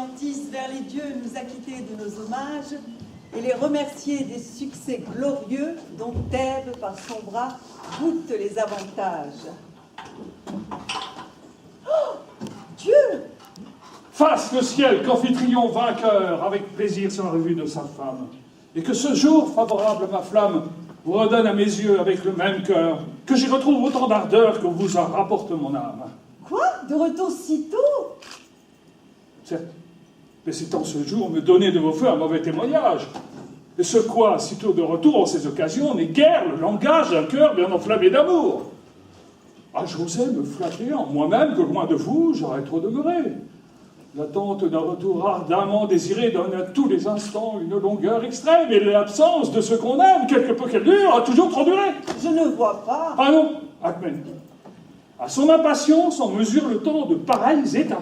anéantisse vers les dieux nous acquitter de nos hommages et les remercier des succès glorieux dont Thèbes, par son bras, goûte les avantages. Oh, Dieu! Fasse le ciel qu'Amphitryon vainqueur, avec plaisir sur la revue de sa femme, et que ce jour favorable à ma flamme vous redonne à mes yeux avec le même cœur, que j'y retrouve autant d'ardeur que vous en rapporte mon âme. Quoi? De retour si tôt? Certes, mais c'est en ce jour me donner de vos feux un mauvais témoignage. Et ce quoi, sitôt de retour en ces occasions, n'est guère le langage d'un cœur bien enflammé d'amour. Ah, j'osais me flatter en moi-même que loin de vous, j'aurais trop demeuré. L'attente d'un retour ardemment désiré donne à tous les instants une longueur extrême, et l'absence de ce qu'on aime, quelque peu qu'elle dure, a toujours trop duré. Je ne vois pas. Ah non, Acmène. À son impatience, on mesure le temps de pareils états.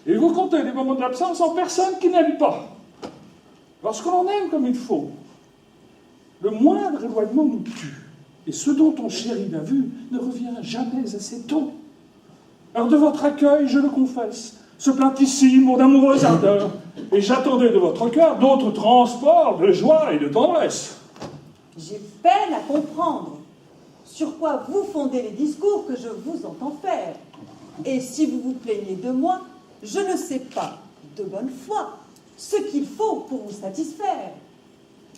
Et vous comptez les moments de l'absence en personne qui n'aime pas. Lorsque l'on aime comme il faut, le moindre éloignement nous tue. Et ce dont on chérit la vue ne revient jamais assez tôt. Alors de votre accueil, je le confesse, se plaint ici mon amoureuse ardeur, et j'attendais de votre cœur d'autres transports de joie et de tendresse. J'ai peine à comprendre sur quoi vous fondez les discours que je vous entends faire. Et si vous vous plaignez de moi, je ne sais pas, de bonne foi, ce qu'il faut pour vous satisfaire.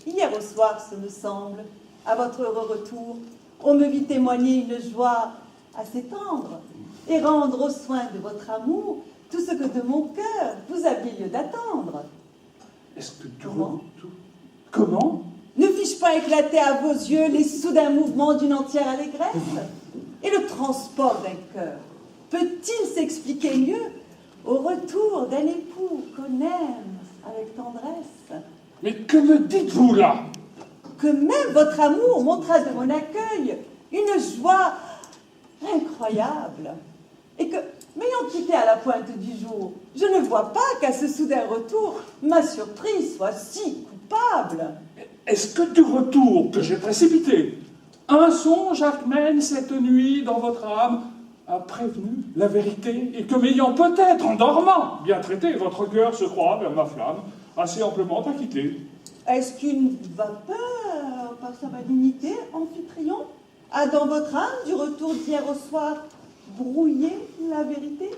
Hier au soir, ce me semble, à votre heureux retour, on me vit témoigner une joie assez tendre et rendre aux soins de votre amour tout ce que de mon cœur vous aviez lieu d'attendre. Est-ce que tu Comment? Comment? Ne fis-je pas éclater à vos yeux les soudains mouvements d'une entière allégresse? Et le transport d'un cœur peut-il s'expliquer mieux au retour d'un époux qu'on aime avec tendresse? Mais que me dites-vous là? Que même votre amour montra de mon accueil une joie incroyable, et que, m'ayant quitté à la pointe du jour, je ne vois pas qu'à ce soudain retour, ma surprise soit si coupable. Est-ce que du retour que j'ai précipité, un songe Acmène cette nuit dans votre âme a prévenu la vérité, et que m'ayant peut-être en dormant bien traité, votre cœur se croit vers ma flamme, assez amplement acquitté? Est-ce qu'une vapeur, par sa malignité, Amphitryon, a dans votre âme, du retour d'hier au soir, brouillé la vérité?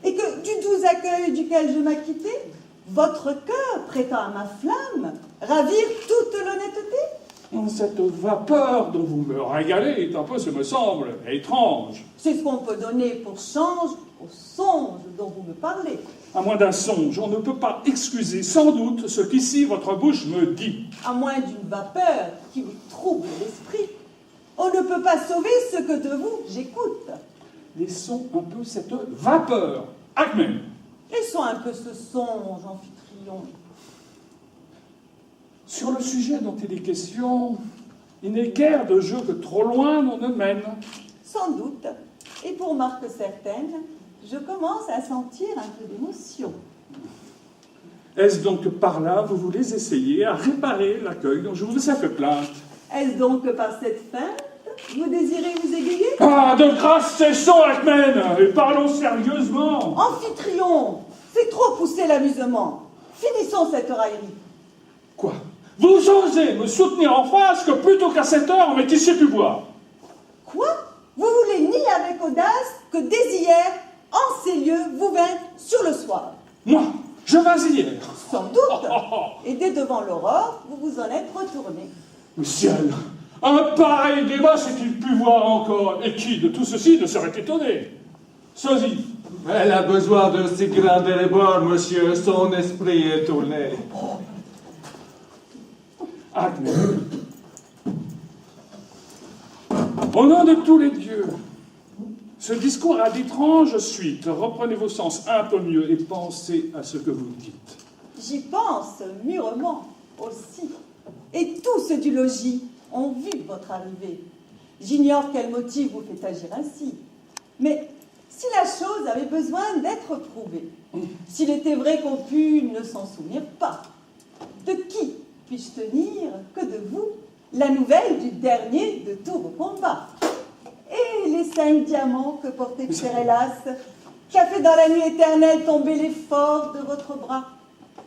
Et que du doux accueil duquel je m'acquittai, votre cœur, prêtant à ma flamme, ravir toute l'honnêteté? Cette vapeur dont vous me régalez est un peu, ce me semble, étrange. C'est ce qu'on peut donner pour change au songe dont vous me parlez. À moins d'un songe, on ne peut pas excuser sans doute ce qu'ici votre bouche me dit. À moins d'une vapeur qui vous trouble l'esprit, on ne peut pas sauver ce que de vous j'écoute. Laissons un peu cette vapeur. Acmène. Laissons un peu ce songe, Amphitryon. Sur le sujet dont il est question, il n'est guère de jeu que trop loin l'on ne mène. Sans doute, et pour marque certaine, je commence à sentir un peu d'émotion. Est-ce donc que par là vous voulez essayer à réparer l'accueil dont je vous ai fait plainte? Est-ce donc que par cette feinte, vous désirez vous égayer? Ah, de grâce, cessons, Acmène, et parlons sérieusement. Amphitryon, c'est trop pousser l'amusement. Finissons cette raillerie. Quoi? Vous osez me soutenir en face que plutôt qu'à cette heure on m'ait ici pu voir? Quoi? Vous voulez nier avec audace que dès hier, en ces lieux, vous vîntes sur le soir? Moi, je vins hier. Sans doute. Et dès devant l'aurore, vous vous en êtes retourné. Le ciel, un pareil débat s'est-il pu voir encore? Et qui de tout ceci ne serait étonné? Sosie. Elle a besoin de si grand délibord, monsieur, son esprit est tourné. Acmène. Au nom de tous les dieux, ce discours a d'étranges suites. Reprenez vos sens un peu mieux et pensez à ce que vous dites. J'y pense mûrement aussi. Et tous ceux du logis ont vu votre arrivée. J'ignore quel motif vous fait agir ainsi. Mais si la chose avait besoin d'être prouvée, s'il était vrai qu'on pût ne s'en souvenir pas, de qui puis-je tenir que de vous la nouvelle du dernier de tout vos combats? Et les 5 diamants que portait Pérélas, qu'a fait dans la nuit éternelle tomber l'effort de votre bras?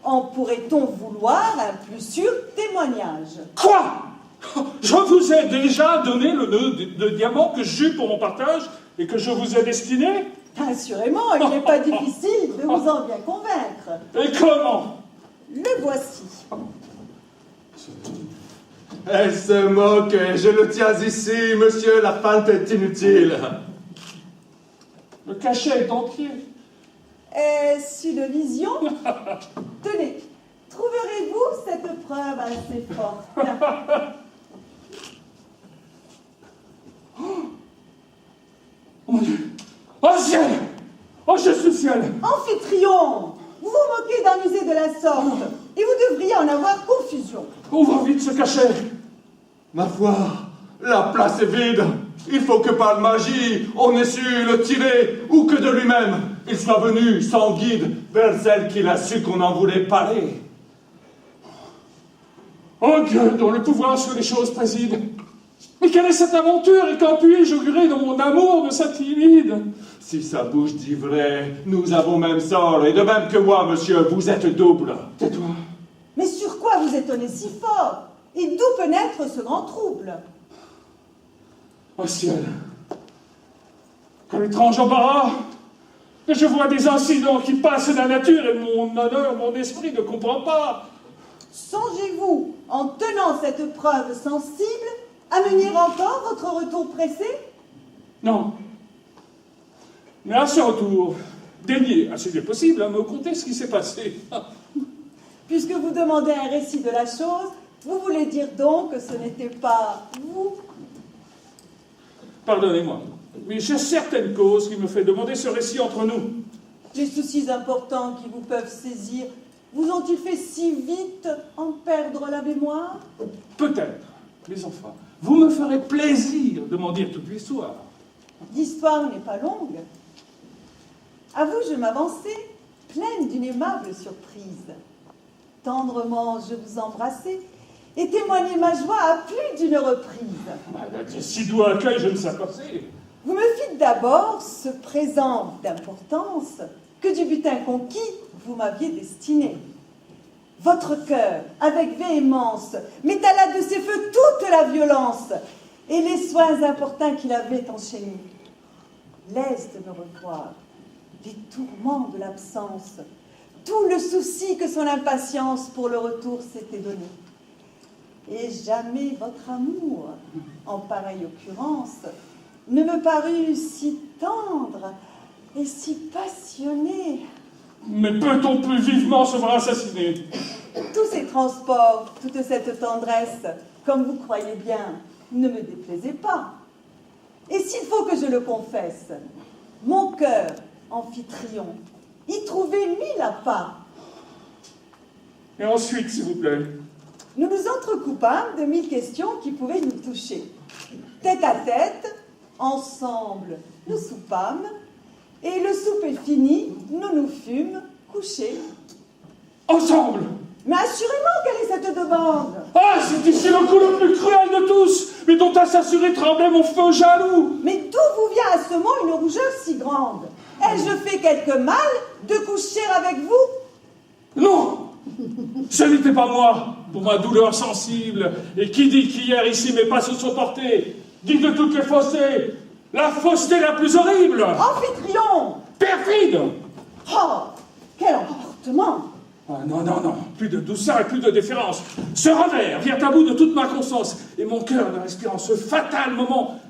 En pourrait-on vouloir un plus sûr témoignage? Quoi? Je vous ai déjà donné le nœud de diamant que j'eus pour mon partage et que je vous ai destiné? Assurément, il n'est pas difficile de vous en bien convaincre. Et comment? Le voici. Elle se moque, je le tiens ici, monsieur, la feinte est inutile. Le cachet est entier. Est-ce une vision? Tenez, trouverez-vous cette preuve assez forte? Oh mon Dieu! Oh ciel! Oh, je suis ciel! Amphitryon, vous vous moquez d'un musée de la sorte, et vous devriez en avoir confusion. Ouvre vite ce cachet! Ma foi, la place est vide. Il faut que par magie, on ait su le tirer, ou que de lui-même, il soit venu, sans guide, vers celle qu'il a su qu'on en voulait parler. Oh Dieu, dont le pouvoir sur les choses préside! Mais quelle est cette aventure et qu'en puis-je augurer de mon amour de sa timide? Si sa bouche dit vrai, nous avons même sort, et de même que moi, monsieur, vous êtes double. Tais-toi. Mais sur quoi vous étonnez si fort? Et d'où peut naître ce grand trouble? Oh ciel! Quel étrange embarras! Que je vois des incidents qui passent de la nature et mon honneur, mon esprit ne comprend pas. Songez-vous, en tenant cette preuve sensible, à mener encore votre retour pressé? Non. Mais à ce retour, daignez, assez bien possible, me conter ce qui s'est passé. Puisque vous demandez un récit de la chose, vous voulez dire donc que ce n'était pas vous? Pardonnez-moi, mais j'ai certaines causes qui me fait demander ce récit entre nous. Les soucis importants qui vous peuvent saisir vous ont-ils fait si vite en perdre la mémoire? Peut-être, mais enfin, vous me ferez plaisir de m'en dire toute l'histoire. L'histoire n'est pas longue. À vous, je m'avançais, pleine d'une aimable surprise. Tendrement, je vous embrassais et témoignais ma joie à plus d'une reprise. Si doux accueil, je ne sais pas. Vous me fîtes d'abord ce présent d'importance que du butin conquis, vous m'aviez destiné. Votre cœur, avec véhémence, m'étala de ses feux toute la violence et les soins importuns qu'il avait enchaînés. L'aise de me revoir, les tourments de l'absence, tout le souci que son impatience pour le retour s'était donné. Et jamais votre amour, en pareille occurrence, ne me parut si tendre et si passionné. Mais peut-on plus vivement se voir assassiner? Tous ces transports, toute cette tendresse, comme vous croyez bien, ne me déplaisaient pas. Et s'il faut que je le confesse, mon cœur, Amphitryon, y trouvait mille appâts. Et ensuite, s'il vous plaît? Nous nous entrecoupâmes de 1000 questions qui pouvaient nous toucher. Tête à tête, ensemble, nous soupâmes, et le souper fini, nous nous fûmes couchés. Ensemble! Mais assurément, quelle est cette demande? Ah, c'est ici le coup le plus cruel de tous, mais dont à s'assurer tremblait mon feu jaloux. Mais d'où vous vient à ce mot une rougeur si grande? Ai-je fait quelque mal de coucher avec vous? Non! Ce n'était pas moi, pour ma douleur sensible. Et qui dit qu'hier ici mes pas se sont portés? Dit de toutes les faussetés, la fausseté la plus horrible! Amphitryon! Perfide! Oh, quel emportement! Ah, non, non, non, plus de douceur et plus de déférence. Ce revers vient à bout de toute ma conscience, et mon cœur ne respire en ce fatal moment.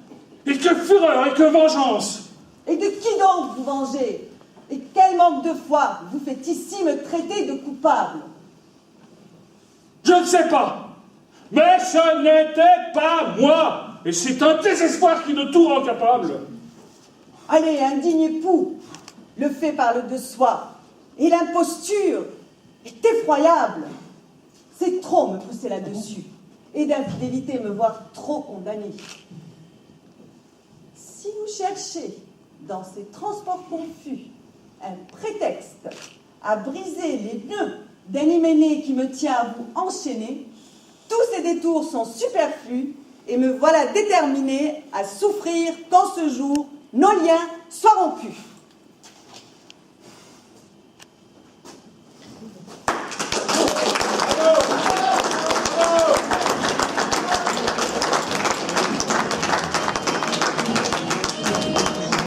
Et que fureur et que vengeance! Et de qui donc vous vengez? Et quel manque de foi vous fait ici me traiter de coupable? Je ne sais pas, mais ce n'était pas moi, et c'est un désespoir qui de tout rend capable. Allez, indigne époux, le fait parle de soi, et l'imposture est effroyable. C'est trop me pousser là-dessus, et d'infidélité me voir trop condamnée. Si vous cherchez, dans ces transports confus, un prétexte à briser les nœuds d'un hyménée qui me tient à vous enchaîner, tous ces détours sont superflus, et me voilà déterminée à souffrir qu'en ce jour, nos liens soient rompus.